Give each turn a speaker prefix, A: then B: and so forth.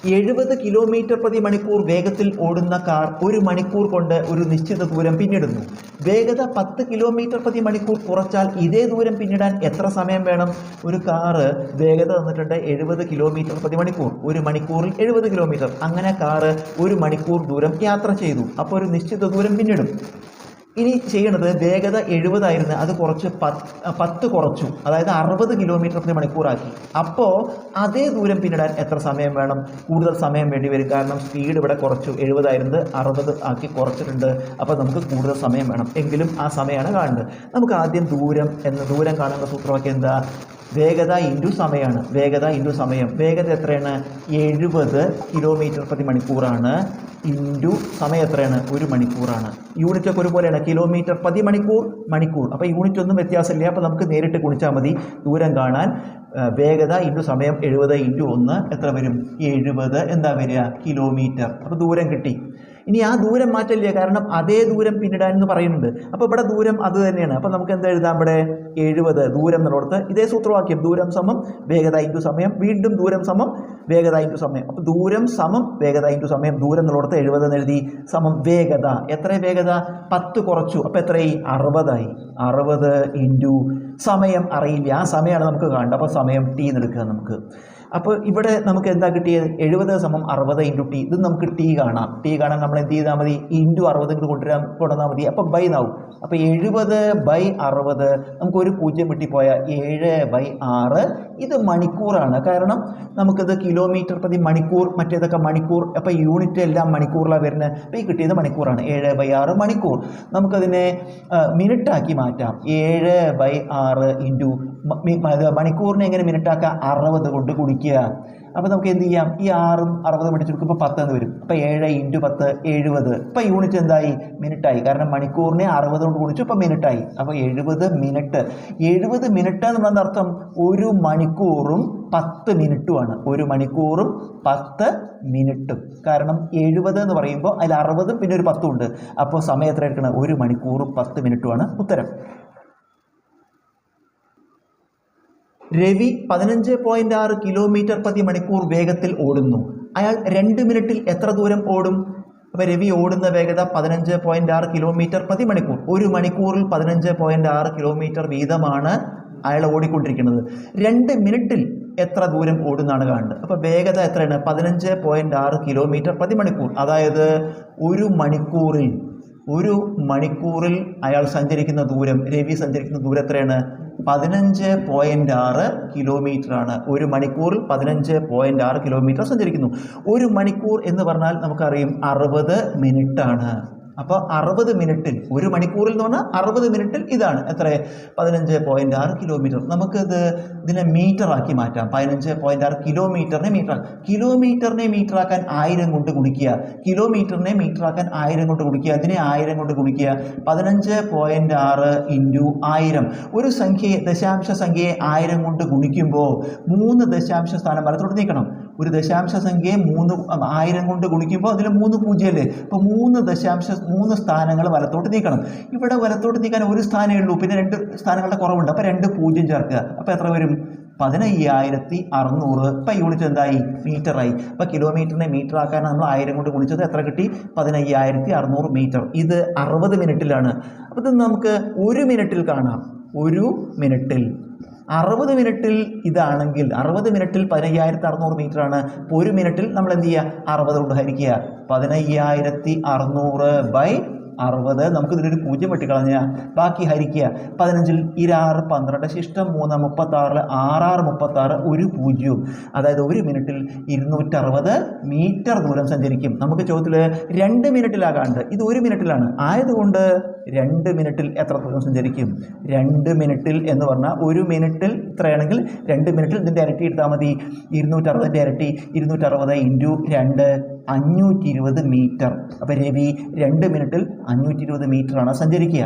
A: 70 kilometre പ്രതി മണിക്കൂർ വേഗത്തിൽ ഓടുന്ന കാർ ഒരു മണിക്കൂർ കൊണ്ട് ഒരു നിശ്ചിത ദൂരം പിന്നിടുന്നു. വേഗത 10 കിലോമീറ്റർ പ്രതി മണിക്കൂർ കുറച്ചാൽ ഇതേ ദൂരം പിന്നിടാൻ എത്ര സമയം വേണം? ഒരു കാറ് വേഗത തന്നിട്ടുണ്ട് 70 കിലോമീറ്റർ പ്രതി മണിക്കൂർ, ഒരു മണിക്കൂറിൽ 70 കിലോമീറ്റർ. അങ്ങനെ കാറ് ഒരു മണിക്കൂർ ദൂരം യാത്ര ചെയ്തു. അപ്പോൾ ഒരു നിശ്ചിത ദൂരം പിന്നിടും. ഇനി ചെയ്യണത് വേഗത 70 ആയിരുന്നു, അത് കുറച്ച് 10 കുറച്ചു, അതായത് 60 കിലോമീറ്റർ പ്രതി മണിക്കൂറാക്കി. അപ്പോൾ അതേ ദൂരം പിന്നിടാൻ എത്ര സമയം വേണം? കൂടുതൽ സമയം വേണ്ടി വരും. കാരണം സ്പീഡ് ഇവിടെ കുറച്ചു, 70 ആയിരുന്നത് 60 ആക്കി കുറച്ചിട്ടുണ്ട്. അപ്പോൾ നമുക്ക് കൂടുതൽ സമയം വേണം. എങ്കിലും ആ സമയമാണ് കാണുന്നത്. നമുക്ക് ആദ്യം ദൂരം കാണുന്ന സൂത്രവാക്യം എന്താ? വേഗത ഇൻറ്റു സമയമാണ്. വേഗത ഇൻറ്റു സമയം. വേഗത എത്രയാണ്? 70 കിലോമീറ്റർ പ്രതി മണിക്കൂറാണ്. ഇൻറ്റു സമയം എത്രയാണ്? ഒരു മണിക്കൂറാണ്. യൂണിറ്റ് ഒക്കെ ഒരുപോലെയാണ്. കിലോമീറ്റർ പ്രതി മണിക്കൂർ, മണിക്കൂർ. അപ്പോൾ യൂണിറ്റ് ഒന്നും വ്യത്യാസമില്ല. അപ്പോൾ നമുക്ക് നേരിട്ട് ഗുണിച്ചാൽ മതി ദൂരം കാണാൻ. വേഗത ഇൻറ്റു സമയം 70 ഇൻറ്റു 1 എത്ര വരും? 70 എന്താ വരിക? കിലോമീറ്റർ. അപ്പോൾ ദൂരം കിട്ടി. ഇനി ആ ദൂരം മാറ്റില്ല, കാരണം അതേ ദൂരം പിന്നിടാൻ എന്ന് പറയുന്നുണ്ട്. അപ്പോൾ ഇവിടെ ദൂരം അത് തന്നെയാണ്. അപ്പോൾ നമുക്ക് എന്താ എഴുതാം? ഇവിടെ 70 ദൂരം എന്നുള്ളടത്ത് ഇതേ സൂത്രവാക്യം, ദൂരം സമം വേഗത ഇൻറ്റു സമയം, വീണ്ടും ദൂരം സമം വേഗത ഇൻറ്റു സമയം. അപ്പോൾ ദൂരം സമം വേഗത ഇൻറ്റു സമയം. ദൂരം എന്നുള്ളടത്ത് 70 എന്ന് എഴുതി. സമം വേഗത. എത്ര വേഗത? 10 കുറച്ചു. അപ്പോൾ എത്രയായി? 60 ആയി. 60 ഇൻറ്റു സമയം അറിയില്ല, ആ സമയമാണ് നമുക്ക് കാണേണ്ടത്. അപ്പോൾ സമയം ടി എന്നെടുക്കുക നമുക്ക്. അപ്പോൾ ഇവിടെ നമുക്ക് എന്താ കിട്ടിയത്? 70 സമം 60 ഇൻറ്റു ടി. ഇത് നമുക്ക് ടി കാണാം. ടി കാണാൻ നമ്മൾ എന്ത് ചെയ്താൽ മതി? ഇൻറ്റു 60 കൊണ്ടുവന്നാൽ മതി. അപ്പോൾ ബൈ നാവും. അപ്പോൾ 70/60 നമുക്ക് ഒരു 0 വെട്ടിപ്പോയാൽ 7/6. ഇത് മണിക്കൂറാണ്. കാരണം നമുക്കിത് കിലോമീറ്റർ പ്രതി മണിക്കൂർ, മറ്റേതൊക്കെ മണിക്കൂർ. അപ്പോൾ യൂണിറ്റ് എല്ലാം മണിക്കൂറിലാണ് വരുന്നത്. അപ്പോൾ ഈ കിട്ടിയത് മണിക്കൂറാണ്. 7/6 മണിക്കൂർ. നമുക്കതിനെ മിനിറ്റാക്കി മാറ്റാം. 7/6 ഇൻറ്റു മണിക്കൂറിനെ എങ്ങനെ മിനിറ്റാക്കുക? 60 കൊണ്ട് ഗുണിക്കുക. അപ്പോൾ നമുക്ക് എന്ത് ചെയ്യാം? ഈ 6ഉം 60 പിടിച്ചെടുക്കുമ്പോൾ 10 എന്ന് വരും. അപ്പോൾ 7 ഇൻറ്റു 10 70. ഇപ്പോൾ യൂണിറ്റ് എന്തായി? മിനിറ്റായി. കാരണം മണിക്കൂറിനെ 60 കൊണ്ട് ഗുണിച്ചു, അപ്പോൾ മിനിറ്റായി. അപ്പോൾ 70 മിനിറ്റ്. 70 മിനിറ്റ് എന്നുള്ളതിൻ്റെ അർത്ഥം ഒരു മണിക്കൂറും 10 മിനിറ്റുമാണ്. ഒരു മണിക്കൂറും 10 മിനിറ്റും. കാരണം 70 എന്ന് പറയുമ്പോൾ അതിൽ 60 പിന്നെ ഒരു 10 ഉണ്ട്. അപ്പോൾ സമയം എത്ര എടുക്കണം? ഒരു മണിക്കൂറും 10 മിനിറ്റുമാണ് ഉത്തരം. രവി 15.6 കിലോമീറ്റർ പ്രതി മണിക്കൂർ വേഗത്തിൽ ഓടുന്നു. അയാൾ 2 മിനിറ്റിൽ എത്ര ദൂരം ഓടും? അപ്പോൾ രവി ഓടുന്ന വേഗത 15.6 കിലോമീറ്റർ പ്രതി മണിക്കൂർ. ഒരു മണിക്കൂറിൽ 15.6 കിലോമീറ്റർ വീതമാണ് അയാൾ ഓടിക്കൊണ്ടിരിക്കുന്നത്. 2 മിനിറ്റിൽ എത്ര ദൂരം ഓടുന്നതാണ് കാണുന്നത്. അപ്പോൾ വേഗത എത്രയാണ്? 15.6 കിലോമീറ്റർ പ്രതി മണിക്കൂർ. അതായത് ഒരു മണിക്കൂറിൽ അയാൾ സഞ്ചരിക്കുന്ന ദൂരം, രവി സഞ്ചരിക്കുന്ന ദൂരം എത്രയാണ്? 15.6 കിലോമീറ്റർ ആണ്. ഒരു മണിക്കൂറിൽ 15.6 കിലോമീറ്റർ സഞ്ചരിക്കുന്നു. ഒരു മണിക്കൂർ എന്ന് പറഞ്ഞാൽ നമുക്കറിയാം 60 മിനിറ്റ് ആണ്. അപ്പോൾ 60 മിനിറ്റിൽ, ഒരു മണിക്കൂറിൽ എന്ന് പറഞ്ഞാൽ 60 മിനിറ്റിൽ ഇതാണ് എത്ര? 15.6 കിലോമീറ്റർ. ഇതിനെ മീറ്റർ ആക്കി മാറ്റാം. 15.6 കിലോമീറ്ററിനെ കിലോമീറ്ററിനെ മീറ്റർ ആക്കാൻ 1000 കൊണ്ട് ഗുണിക്കുക. കിലോമീറ്ററിനെ മീറ്റർ ആക്കാൻ 1000 കൊണ്ട് ഗുണിക്കുക. അതിനെ 1000 കൊണ്ട് ഗുണിക്കുക. 15.6 ഇൻറ്റു 1000. ഒരു ദശാംശ സംഖ്യയെ 1000 കൊണ്ട് ഗുണിക്കുമ്പോൾ 3 ദശാംശ സ്ഥാനം വലത്തോട്ട് നീക്കണം. ഒരു ദശാംശ സംഖ്യയെ 1000 കൊണ്ട് ഗുണിക്കുമ്പോൾ അതിൽ 3 പൂജ്യമല്ലേ? അപ്പോൾ 3 സ്ഥാനങ്ങൾ വലത്തോട്ട് നീക്കണം. ഇവിടെ വലത്തോട്ട് നീക്കാൻ ഒരു സ്ഥാനമേ ഉള്ളൂ, പിന്നെ 2 സ്ഥാനങ്ങളുടെ കുറവുണ്ട്. അപ്പോൾ 2 0 ചേർക്കുക. അപ്പോൾ എത്ര വരും? 15,600. ഇപ്പം യൂണിറ്റ് എന്തായി? മീറ്ററായി. അപ്പോൾ കിലോമീറ്ററിനെ മീറ്റർ ആക്കാൻ നമ്മൾ 1000 കൊണ്ട് ഗുണിച്ചത് എത്ര കിട്ടി? 15,600 മീറ്റർ. ഇത് 60 മിനിറ്റിലാണ്. അപ്പോൾ ഇത് നമുക്ക് 1 മിനിറ്റിൽ കാണാം. 1 മിനിറ്റിൽ 60 മിനിറ്റിൽ ഇതാണെങ്കിൽ 60 മിനിറ്റിൽ 15,600 മീറ്റർ ആണ്. അപ്പോൾ 1 മിനിറ്റിൽ നമ്മൾ എന്ത് ചെയ്യുക? 60 കൊണ്ട് ഹരിക്കുക. 15,600/60. നമുക്ക് ഇതിലൊരു 0 വെട്ടിക്കളഞ്ഞാൽ ബാക്കി ഹരിക്കുക. 15ൽ 6 12, ശിഷ്ടം 3 36, 6 36, ഒരു 0. അതായത് 1 മിനിറ്റിൽ 260 മീറ്റർ ദൂരം സഞ്ചരിക്കും. നമുക്ക് ചോദ്യത്തിൽ 2 മിനിറ്റിലാകാണ്ട്, ഇത് 1 മിനിറ്റിലാണ് ആയതുകൊണ്ട് 2 മിനിറ്റിൽ എത്ര ദൂരം സഞ്ചരിക്കും? 2 മിനിറ്റിൽ എന്ന് പറഞ്ഞാൽ 1 മിനിറ്റിൽ ഇത്രയാണെങ്കിൽ 2 മിനിറ്റിൽ ഇതിൻ്റെ ഇരട്ടി എടുത്താൽ മതി. 260ൻ്റെ ഇരട്ടി 260 ഇൻറ്റു 2 520 മീറ്റർ. അപ്പോൾ രവി 2 മിനിറ്റിൽ 520 മീറ്ററാണ് സഞ്ചരിക്കുക.